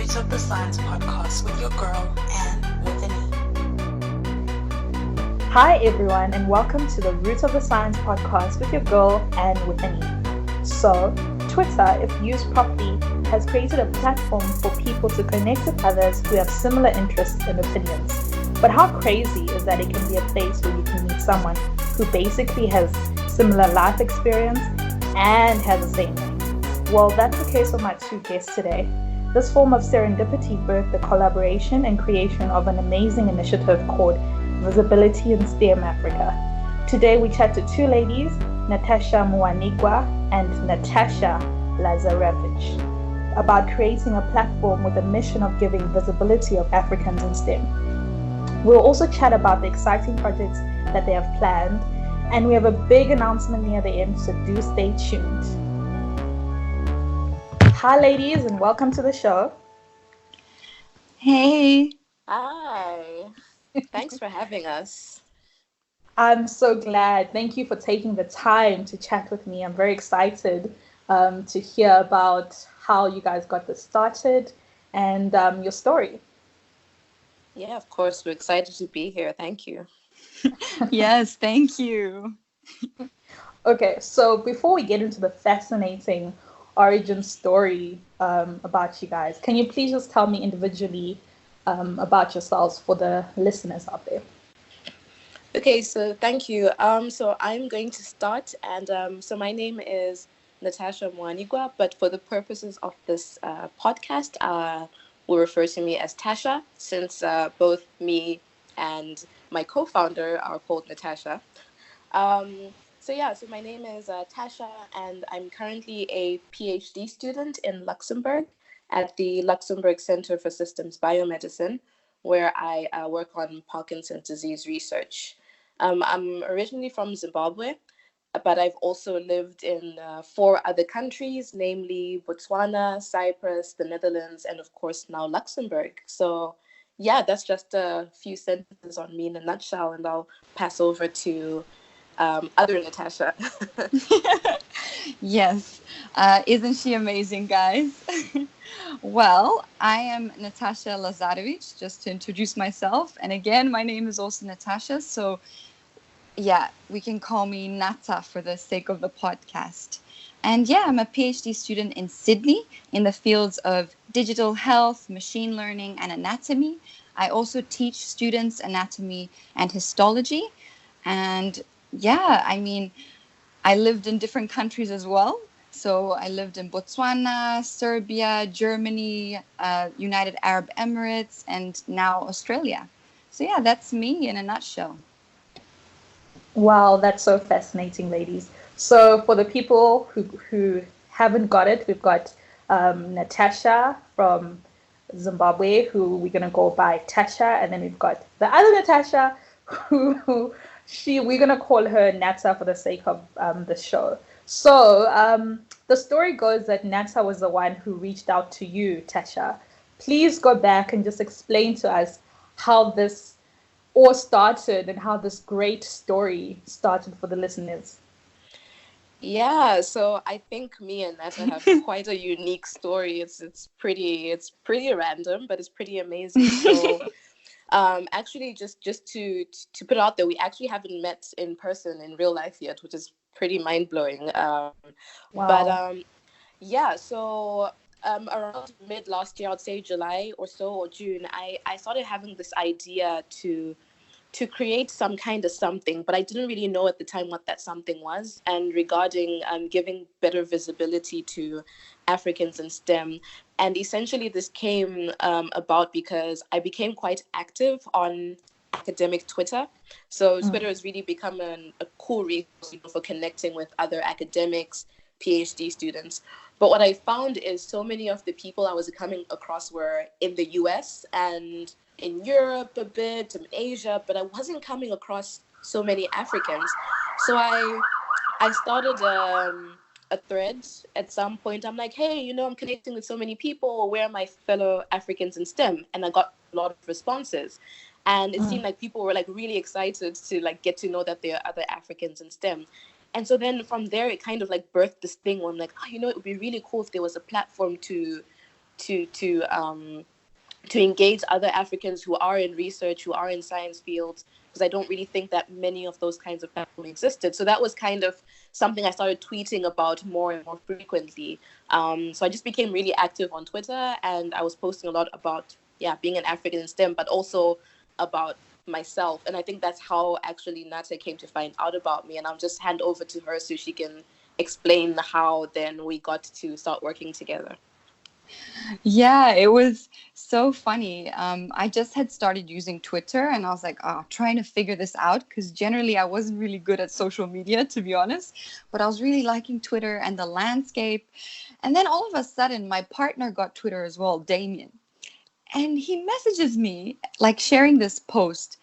Roots of the Science podcast with your girl, Anne with an E. Hi everyone, and welcome to the Roots of the Science podcast with your girl, Anne with an E. So, Twitter, if used properly, has created a platform for people to connect with others who have similar interests and opinions. But how crazy is that it can be a place where you can meet someone who basically has similar life experience and has the same name? Well, that's the case with my two guests today. This form of serendipity birthed the collaboration and creation of an amazing initiative called Visibility in STEM Africa. Today we chat to two ladies, Nathasia Muwanigwa and Nataša Lazarević, about creating a platform with a mission of giving visibility of Africans in STEM. We'll also chat about the exciting projects that they have planned, and we have a big announcement near the end, so do stay tuned. Hi ladies, and welcome to the show. Hey. Hi. Thanks for having us. I'm so glad. Thank you for taking the time to chat with me. I'm very excited to hear about how you guys got this started and your story. Yeah, of course. We're excited to be here. Thank you. Yes, thank you. Okay, so before we get into the fascinating origin story about you guys, can you please just tell me individually about yourselves for the listeners out there? Okay, so thank you. So I'm going to start, and so my name is Nathasia Muwanigwa, but for the purposes of this podcast, will refer to me as Tasha, since both me and my co-founder are called Nataša. So my name is Tasha, and I'm currently a PhD student in Luxembourg at the Luxembourg Center for Systems Biomedicine, where I work on Parkinson's disease research. I'm originally from Zimbabwe, but I've also lived in 4 other countries, namely Botswana, Cyprus, the Netherlands, and of course now Luxembourg. So yeah, that's just a few sentences on me in a nutshell, and I'll pass over to other Nataša. Yes. Isn't she amazing, guys? Well, I am Nataša Lazarević, just to introduce myself. And again, my name is also Nataša. So yeah, we can call me Nata for the sake of the podcast. And yeah, I'm a PhD student in Sydney in the fields of digital health, machine learning, and anatomy. I also teach students anatomy and histology. And yeah, I mean, I lived in different countries as well. So I lived in Botswana, Serbia, Germany, United Arab Emirates, and now Australia. So yeah, that's me in a nutshell. Wow, that's so fascinating, ladies. So for the people who haven't got it, we've got Nataša from Zimbabwe, who we're going to go by Tasha, and then we've got the other Nataša, who we're going to call her Nata for the sake of the show. So the story goes that Nata was the one who reached out to you, Tasha. Please go back and just explain to us how this all started and how this great story started for the listeners. Yeah, so I think me and Nata have quite a unique story. It's pretty random, but it's pretty amazing. So actually, just to put it out there, we actually haven't met in person in real life yet, which is pretty mind blowing. Wow. But yeah, so around mid last year, I'd say July or so, or June, I started having this idea to create some kind of something, but I didn't really know at the time what that something was. And regarding giving better visibility to Africans in STEM. And essentially this came about because I became quite active on academic Twitter. So Twitter has really become a cool resource for connecting with other academics, PhD students. But what I found is so many of the people I was coming across were in the US and in Europe a bit, in Asia, but I wasn't coming across so many Africans. So I started a thread at some point. I'm like, hey, I'm connecting with so many people. Where are my fellow Africans in STEM? And I got a lot of responses. And it seemed like people were like really excited to like get to know that there are other Africans in STEM. And so then from there, it kind of like birthed this thing where I'm like, it would be really cool if there was a platform to to engage other Africans who are in research, who are in science fields, because I don't really think that many of those kinds of platforms existed. So that was kind of something I started tweeting about more and more frequently. So I just became really active on Twitter, and I was posting a lot about, being an African in STEM, but also about myself. And I think that's how actually Nata came to find out about me. And I'll just hand over to her so she can explain how then we got to start working together. Yeah, it was so funny. I just had started using Twitter and I was like, trying to figure this out because generally I wasn't really good at social media, to be honest. But I was really liking Twitter and the landscape. And then all of a sudden, my partner got Twitter as well, Damien. And he messages me, like sharing this post.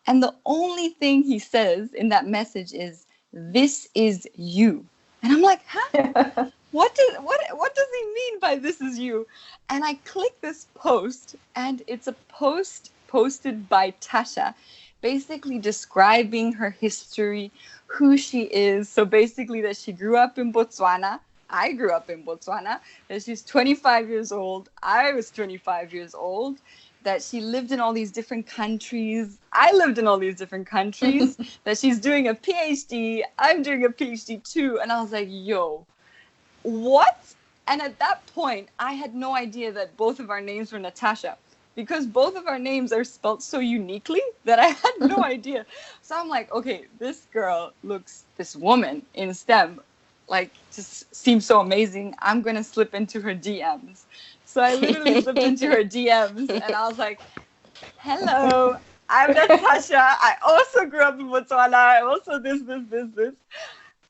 And the only thing he says in that message is, "This is you." And I'm like, huh? What does he mean by "this is you"? And I click this post, and it's a post posted by Tasha, basically describing her history, who she is. So basically that she grew up in Botswana. I grew up in Botswana. That she's 25 years old. I was 25 years old. That she lived in all these different countries. I lived in all these different countries. That she's doing a PhD. I'm doing a PhD too. And I was like, yo, what? And at that point, I had no idea that both of our names were Nataša, because both of our names are spelled so uniquely that I had no idea. So I'm like, okay, this woman in STEM, like, just seems so amazing. I'm going to slip into her DMs. So I literally slipped into her DMs and I was like, hello, I'm Nataša. I also grew up in Botswana. I also this.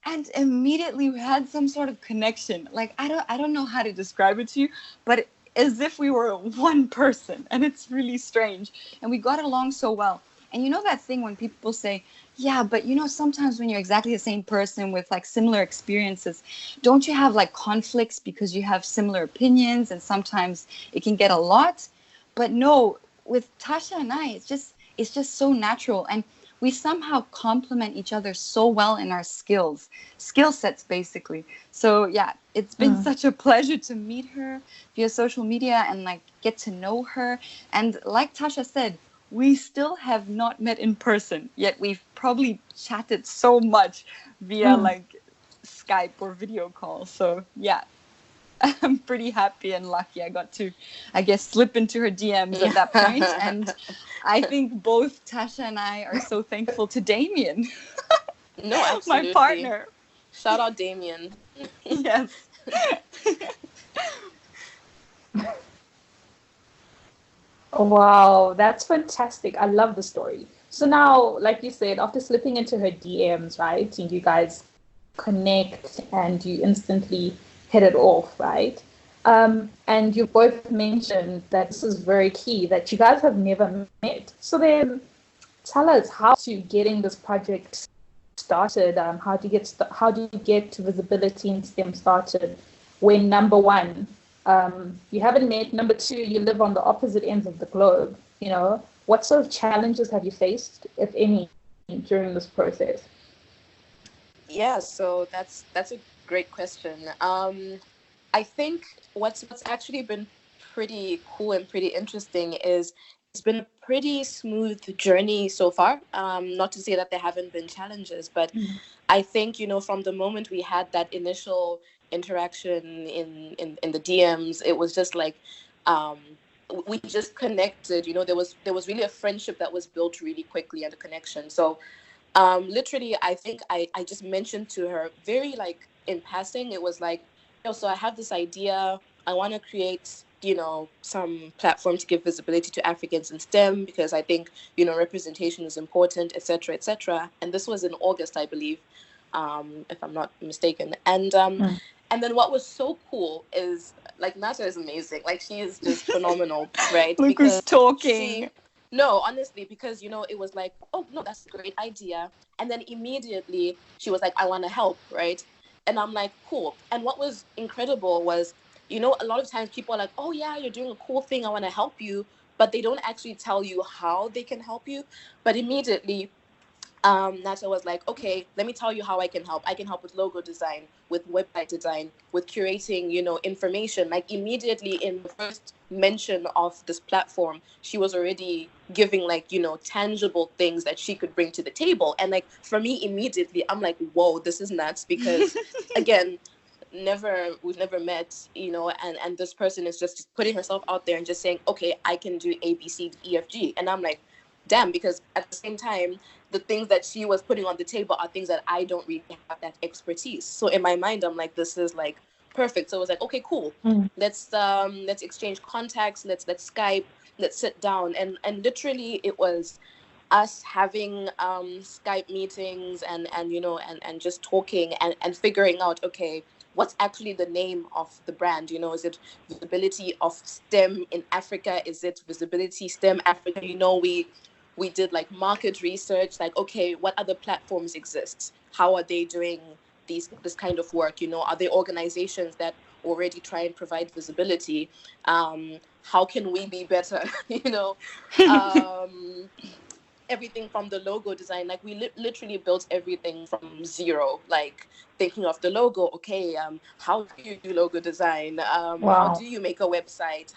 And immediately we had some sort of connection. Like, I don't know how to describe it to you, but as if we were one person. And it's really strange. And we got along so well. And you know that thing when people say, yeah, but sometimes when you're exactly the same person with like similar experiences, don't you have like conflicts because you have similar opinions and sometimes it can get a lot? But no, with Tasha and I, it's just so natural. And we somehow complement each other so well in our skill sets, basically. So yeah, it's been such a pleasure to meet her via social media and like get to know her. And like Tasha said, we still have not met in person, yet we've probably chatted so much via like Skype or video call. So yeah, I'm pretty happy and lucky I got to, I guess, slip into her DMs at that point. And I think both Tasha and I are so thankful to Damien. No, absolutely. My partner. Shout out Damien. Yes. Wow, that's fantastic. I love the story. So now, like you said, after slipping into her DMs, right, and you guys connect and you instantly hit it off, right? And you both mentioned that this is very key, that you guys have never met. So then tell us how to getting this project started. How do you get to visibility in STEM started when, number one, you haven't met, number two, you live on the opposite ends of the globe? What sort of challenges have you faced, if any, during this process? Yeah, so that's a great question. I think what's actually been pretty cool and pretty interesting is it's been a pretty smooth journey so far. Not to say that there haven't been challenges, but I think, from the moment we had that initial interaction in the DMs, it was just like we just connected. There was really a friendship that was built really quickly and a connection. So literally, I think I just mentioned to her very like in passing. It was like, so I have this idea. I want to create, some platform to give visibility to Africans in STEM because I think, representation is important, etc., etc. And this was in August, I believe, if I'm not mistaken. And then what was so cool is like Nata is amazing. Like she is just phenomenal, right? Look who's talking. No, honestly, because, it was like, oh, no, that's a great idea. And then immediately she was like, I want to help, right? And I'm like, cool. And what was incredible was, a lot of times people are like, oh, yeah, you're doing a cool thing. I want to help you. But they don't actually tell you how they can help you. But immediately Nata was like, okay, let me tell you how I can help. I can help with logo design, with website design, with curating, information. Like immediately in the first mention of this platform, she was already giving like, tangible things that she could bring to the table. And like for me, immediately, I'm like, whoa, this is nuts because again, we've never met, and this person is just putting herself out there and just saying, okay, I can do ABCDEFG. And I'm like, damn, because at the same time, the things that she was putting on the table are things that I don't really have that expertise. So in my mind, I'm like, this is like perfect. So it was like, okay, cool. Let's exchange contacts. Let's Skype. Let's sit down. And literally, it was us having Skype meetings and just talking and figuring out, okay, what's actually the name of the brand? Is it Visibility of STEM in Africa? Is it Visibility STEM Africa? We did like market research, like, okay, what other platforms exist? How are they doing this kind of work? Are there organizations that already try and provide visibility? How can we be better? um, Everything from the logo design, like we literally built everything from zero, like thinking of the logo. Okay, how do you do logo design? How do you make a website?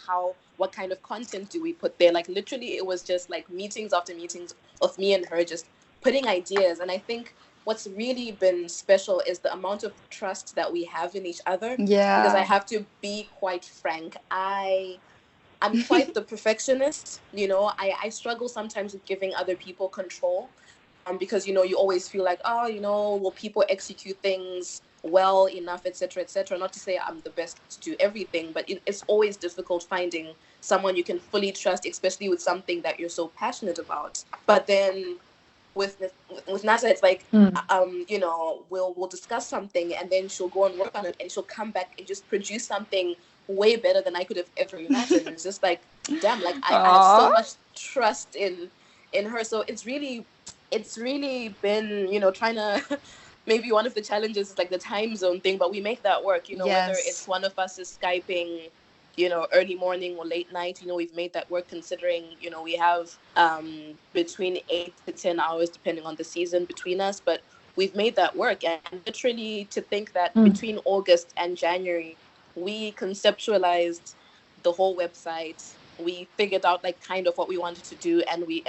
What kind of content do we put there? Like literally it was just like meetings after meetings of me and her just putting ideas. And I think what's really been special is the amount of trust that we have in each other. Because I have to be quite frank, I'm quite the perfectionist. I struggle sometimes with giving other people control, because you always feel like, oh, will people execute things well enough, etc., etc. Not to say I'm the best to do everything, but it's always difficult finding someone you can fully trust, especially with something that you're so passionate about. But then with Nata, it's like, we'll discuss something and then she'll go and work on it and she'll come back and just produce something way better than I could have ever imagined. It's just like, damn, like I have so much trust in her. So it's really been, trying to maybe one of the challenges is like the time zone thing, but we make that work, whether it's one of us is Skyping, early morning or late night, we've made that work considering, we have between 8 to 10 hours, depending on the season between us, but we've made that work. And literally to think that between August and January, we conceptualized the whole website. We figured out like kind of what we wanted to do, and we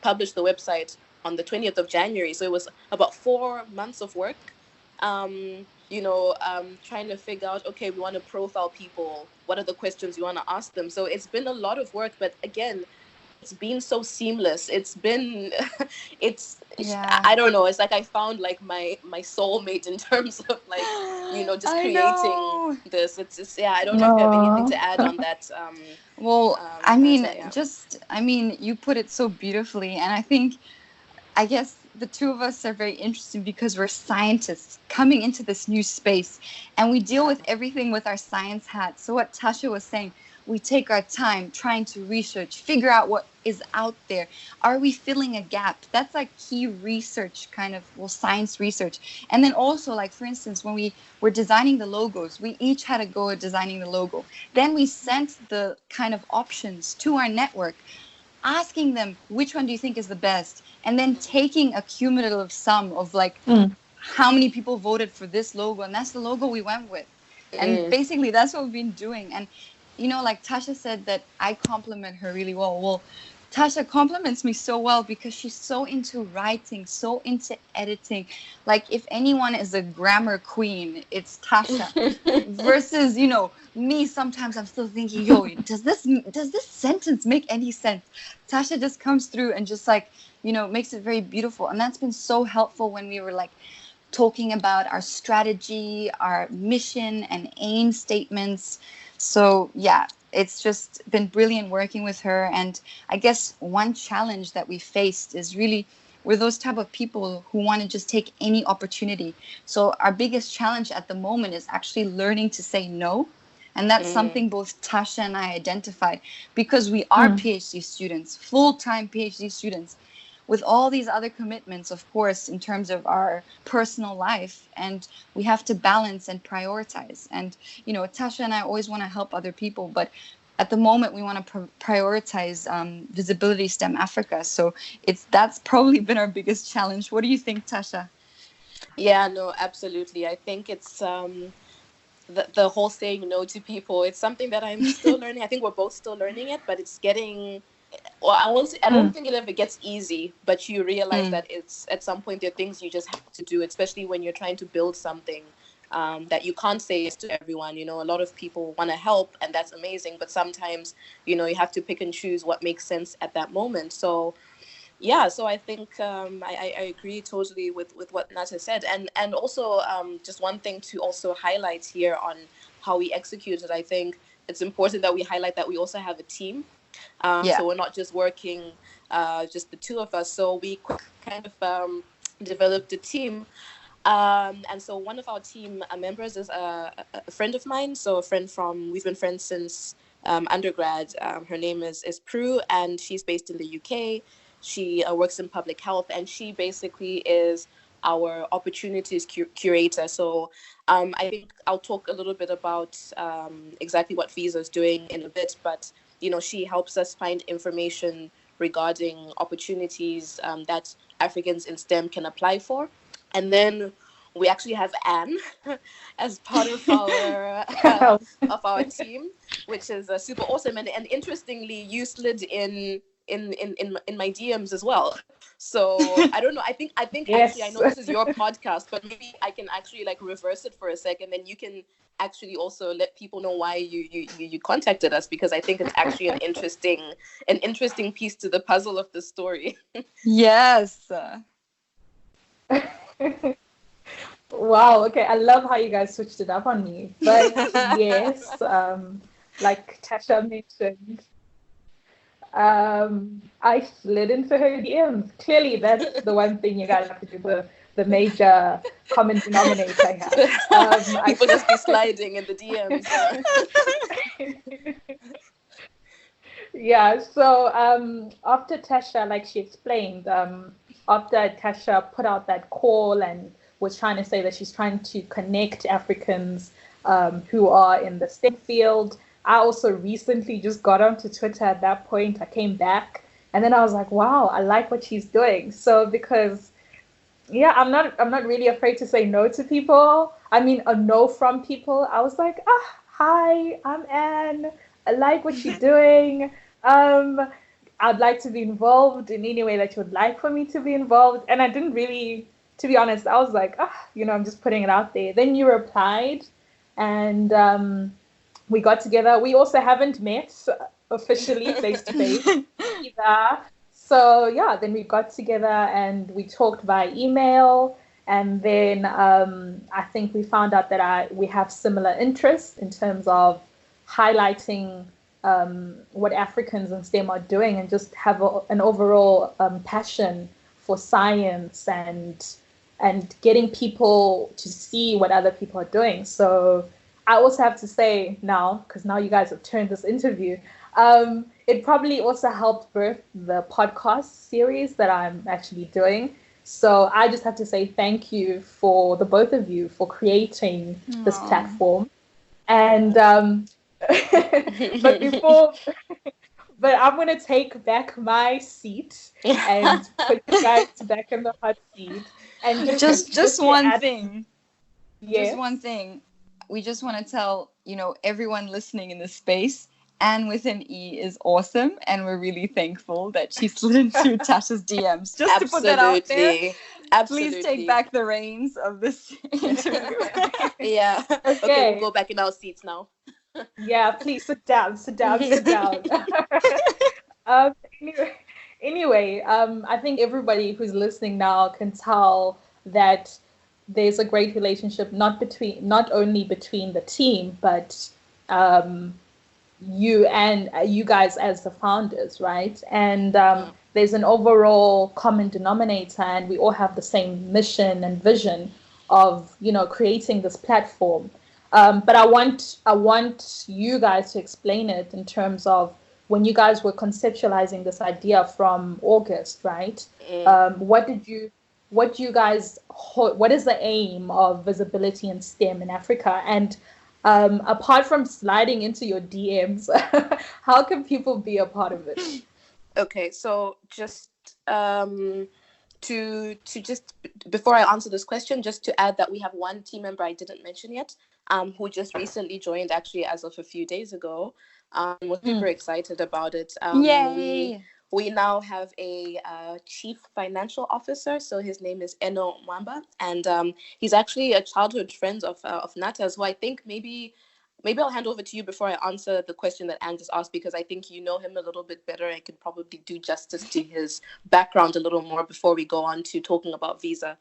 published the website on the 20th of January. So it was about 4 months of work. Trying to figure out, okay, we want to profile people. What are the questions you want to ask them? So it's been a lot of work, but again, it's been so seamless. It's been, I don't know. It's like I found like my soulmate in terms of like, just creating this. It's just, I don't know if you have anything to add on that. You put it so beautifully. And I guess the two of us are very interesting because we're scientists coming into this new space and we deal with everything with our science hat. So what Tasha was saying, we take our time trying to research, figure out what is out there. Are we filling a gap? That's like key research science research. And then also, like, for instance, when we were designing the logos, we each had a go at designing the logo. Then we sent the kind of options to our network, asking them, which one do you think is the best? And then taking a cumulative sum of like how many people voted for this logo. And that's the logo we went with. And basically that's what we've been doing. And, like Tasha said that I compliment her really well. Well, Tasha compliments me so well because she's so into writing, so into editing. Like if anyone is a grammar queen, it's Tasha. Versus, me, sometimes I'm still thinking, does this sentence make any sense? Tasha just comes through and just like, makes it very beautiful. And that's been so helpful when we were like talking about our strategy, our mission and aim statements. So yeah, it's just been brilliant working with her. And I guess one challenge that we faced is really we're those type of people who want to just take any opportunity. So our biggest challenge at the moment is actually learning to say no. And that's something both Tasha and I identified because we are PhD students, full-time PhD students, with all these other commitments, of course, in terms of our personal life. And we have to balance and prioritize. And, Tasha and I always want to help other people, but at the moment we want to prioritize visibility STEM Africa. So that's probably been our biggest challenge. What do you think, Tasha? Yeah, no, absolutely. I think it's the whole saying no to people. It's something that I'm still learning. I think we're both still learning it, but it's getting. Well, I don't think it ever gets easy, but you realize that it's at some point there are things you just have to do, especially when you're trying to build something that you can't say yes to everyone. You know, a lot of people want to help, and that's amazing, but sometimes, you know, you have to pick and choose what makes sense at that moment. So yeah, so I think I agree totally with what Nata said, and also just one thing to also highlight here on how we execute it. I think it's important that we highlight that we also have a team. So we're not just working just the two of us. So we kind of developed a team. And so one of our team members is a friend of mine. So we've been friends since undergrad. Her name is Prue, and she's based in the UK. She works in public health, and she basically is our opportunities curator. So I think I'll talk a little bit about exactly what Visa is doing in a bit, but you know, she helps us find information regarding opportunities that Africans in STEM can apply for. And then we actually have Anne as part of our team, which is super awesome. And interestingly, you slid in my DMs as well. So I don't know. I think Yes. actually I know this is your podcast, but maybe I can actually like reverse it for a second, then you can actually also let people know why you contacted us, because I think it's actually an interesting piece to the puzzle of the story. Yes. Wow. Okay. I love how you guys switched it up on me. But yes, like Tasha mentioned, I slid into her DMs. Clearly, that's the one thing you guys have to do. The major common denominator here. People just be sliding in the DMs. Yeah, so after Tasha, like she explained, after Tasha put out that call and was trying to say that she's trying to connect Africans who are in the STEM field, I also recently just got onto Twitter at that point. I came back and then I was like, wow, I like what she's doing. So because yeah, I'm not really afraid to say no to people. I mean, a no from people. I was like, hi, I'm Anne. I like what you're doing. I'd like to be involved in any way that you would like for me to be involved. And I didn't really, to be honest, I was like, I'm just putting it out there. Then you replied, and we got together. We also haven't met officially face to face either. So yeah, then we got together and we talked by email, and then I think we found out that we have similar interests in terms of highlighting what Africans in STEM are doing, and just have an overall passion for science and getting people to see what other people are doing. So I also have to say now, because now you guys have turned this interview, it probably also helped birth the podcast series that I'm actually doing. So I just have to say thank you for the both of you for creating this platform. And but I'm gonna take back my seat and put you guys back in the hot seat. And just one thing. Yes. Just one thing. We just want to tell, everyone listening in this space, Anne with an E is awesome, and we're really thankful that she slid into Tasha's DMs. Just to put that out there. Absolutely. Please take back the reins of this interview. Yeah. Okay, we'll go back in our seats now. Yeah, please sit down. Anyway, I think everybody who's listening now can tell that there's a great relationship not only between the team, but you guys as the founders, right? And there's an overall common denominator, and we all have the same mission and vision of creating this platform. But I want you guys to explain it in terms of when you guys were conceptualizing this idea from August, right? What is the aim of visibility in STEM in Africa? And Apart from sliding into your DMs, how can people be a part of it? Okay, so just to just before I answer this question, just to add that we have one team member I didn't mention yet, who just recently joined, actually as of a few days ago. Was super excited about it. Yay! We now have a chief financial officer, so his name is Eno Mwamba, and he's actually a childhood friend of Nata's, who I think maybe I'll hand over to you before I answer the question that Anne just asked, because I think you know him a little bit better. I could probably do justice to his background a little more before we go on to talking about visa.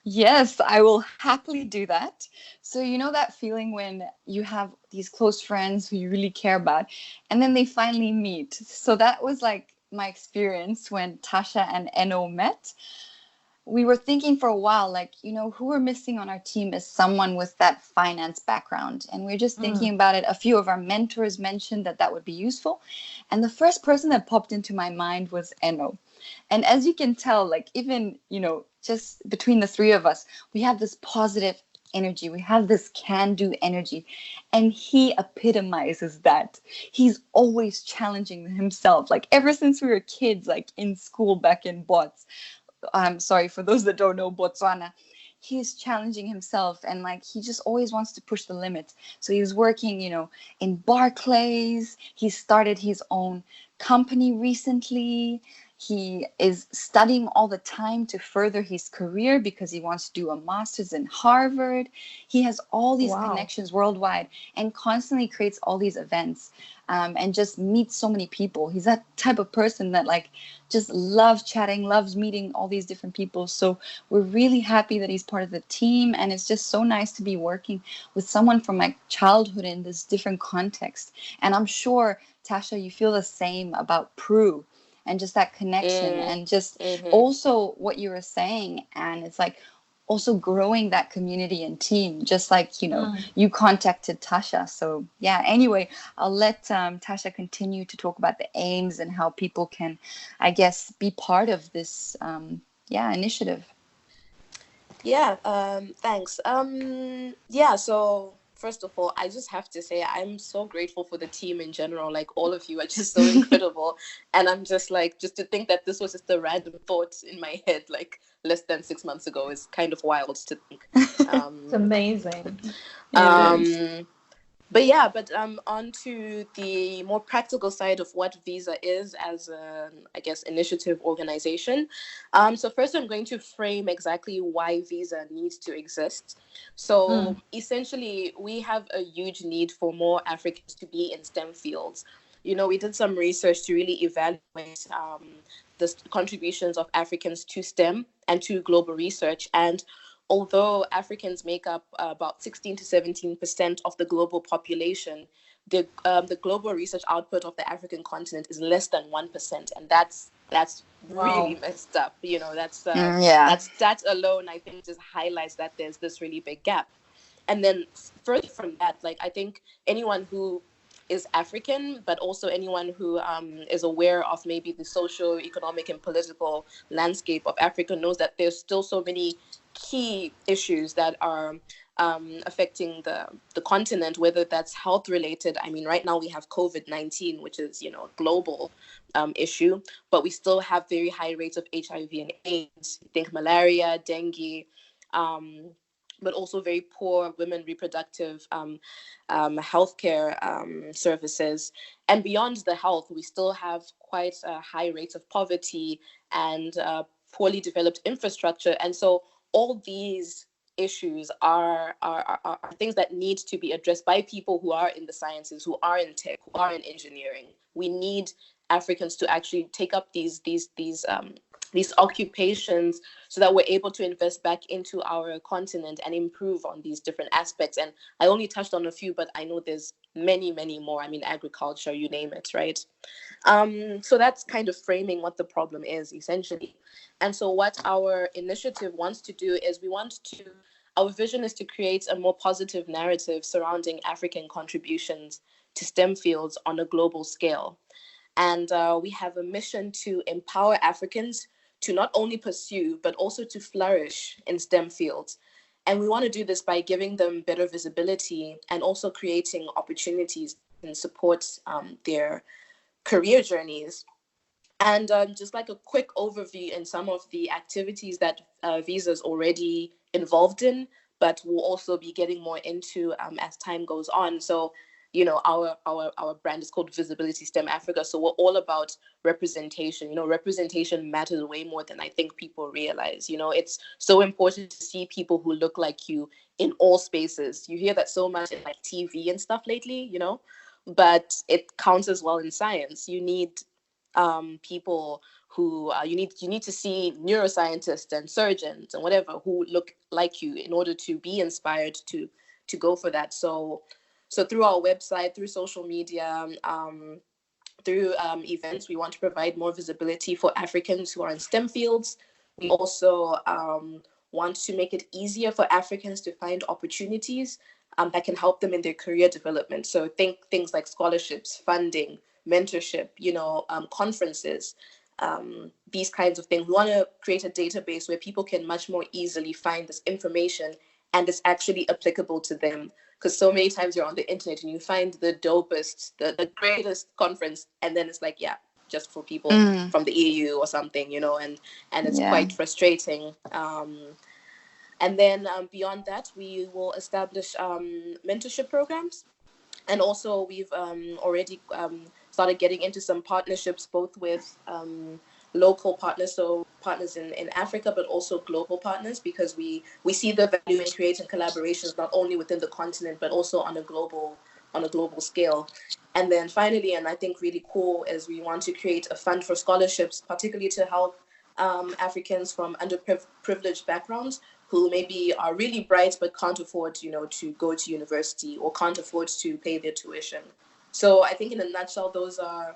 Yes, I will happily do that. So, you know that feeling when you have these close friends who you really care about, and then they finally meet. So that was like my experience when Tasha and Eno met. We were thinking for a while, like, who we're missing on our team is someone with that finance background. And we're just thinking about it. A few of our mentors mentioned that would be useful. And the first person that popped into my mind was Eno. And as you can tell, like, even, just between the three of us, we have this positive energy. We have this can-do energy. And he epitomizes that. He's always challenging himself. Like, ever since we were kids, like in school back in Bots. I'm sorry for those that don't know Botswana. He's challenging himself, and like he just always wants to push the limits. So he's working, in Barclays. He started his own company recently. He is studying all the time to further his career because he wants to do a master's in Harvard. He has all these connections worldwide and constantly creates all these events, and just meets so many people. He's that type of person that like just loves chatting, loves meeting all these different people. So we're really happy that he's part of the team, and it's just so nice to be working with someone from my childhood in this different context. And I'm sure, Tasha, you feel the same about Prue. And just that connection, and just also what you were saying, and it's like also growing that community and team, just like you contacted Tasha. So yeah, anyway, I'll let Tasha continue to talk about the aims and how people can, I guess, be part of this initiative. Thanks. Yeah, so first of all, I just have to say I'm so grateful for the team in general. Like, all of you are just so incredible. And I'm just like, just to think that this was just a random thought in my head, like less than 6 months ago, is kind of wild to think. It's amazing. But on to the more practical side of what Visa is as a, I guess, initiative organization. So first I'm going to frame exactly why Visa needs to exist. So essentially, we have a huge need for more Africans to be in STEM fields. We did some research to really evaluate the contributions of Africans to STEM and to global research. And although Africans make up about 16 to 17% of the global population, the global research output of the African continent is less than 1%, and that's really messed up. That alone, I think, just highlights that there's this really big gap. And then further from that, like, I think anyone who is African, but also anyone who is aware of maybe the social, economic, and political landscape of Africa knows that there's still so many key issues that are affecting the continent, whether that's health related. I mean, right now we have COVID-19, which is, a global issue, but we still have very high rates of HIV and AIDS. I think malaria, dengue, but also very poor women reproductive healthcare services. And beyond the health, we still have quite high rates of poverty and poorly developed infrastructure. And so all these issues are things that need to be addressed by people who are in the sciences, who are in tech, who are in engineering. We need Africans to actually take up these occupations so that we're able to invest back into our continent and improve on these different aspects. And I only touched on a few, but I know there's many, many more. I mean, agriculture, you name it, right? So that's kind of framing what the problem is, essentially. And so what our initiative wants to do is our vision is to create a more positive narrative surrounding African contributions to STEM fields on a global scale. And we have a mission to empower Africans to not only pursue, but also to flourish in STEM fields. And we want to do this by giving them better visibility and also creating opportunities and support their career journeys. And just like a quick overview in some of the activities that Visa is already involved in, but we'll also be getting more into as time goes on. So, our brand is called Visibility STEM Africa. So we're all about representation. Representation matters way more than I think people realize. It's so important to see people who look like you in all spaces. You hear that so much in like TV and stuff lately, but it counts as well in science. You need people who you need to see neuroscientists and surgeons and whatever who look like you in order to be inspired to go for that. So through our website, through social media, through events, we want to provide more visibility for Africans who are in STEM fields. We also want to make it easier for Africans to find opportunities that can help them in their career development. So think things like scholarships, funding, mentorship, conferences, these kinds of things. We want to create a database where people can much more easily find this information and it's actually applicable to them. Because so many times you're on the internet and you find the dopest, the greatest conference, and then it's like, yeah, just for people from the EU or something, and it's quite frustrating. And then beyond that, we will establish mentorship programs. And also we've already started getting into some partnerships, both with local partners, so partners in Africa, but also global partners, because we see the value in creating collaborations not only within the continent, but also on a global scale. And then finally, and I think really cool, is we want to create a fund for scholarships, particularly to help Africans from underprivileged backgrounds who maybe are really bright but can't afford, to go to university or can't afford to pay their tuition. So I think in a nutshell, those are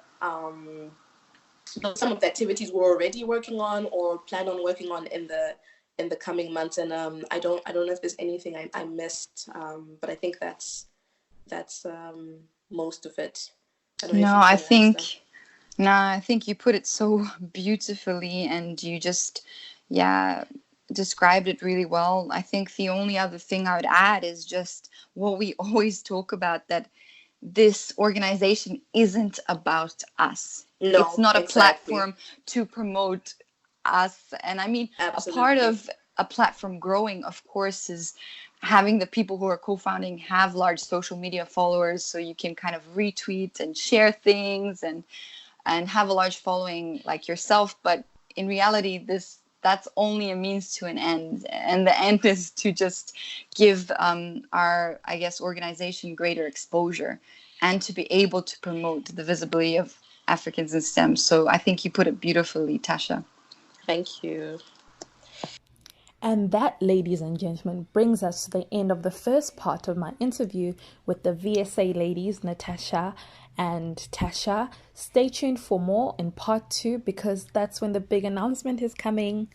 some of the activities we're already working on or plan on working on in the coming months. And I don't know if there's anything I missed, but I think that's most of it. I think you put it so beautifully, and you just described it really well. I think the only other thing I would add is just what we always talk about, that this organization isn't about us. No, it's not exactly. A platform to promote us. And I mean, Absolutely. A part of a platform growing, of course, is having the people who are co-founding have large social media followers, so you can kind of retweet and share things and have a large following like yourself. But in reality, that's only a means to an end, and the end is to just give our, I guess, organization greater exposure and to be able to promote the visibility of Africans in STEM. So I think you put it beautifully, Tasha. Thank you. And that, ladies and gentlemen, brings us to the end of the first part of my interview with the VSA ladies, Nataša and Tasha. Stay tuned for more in part 2, because that's when the big announcement is coming.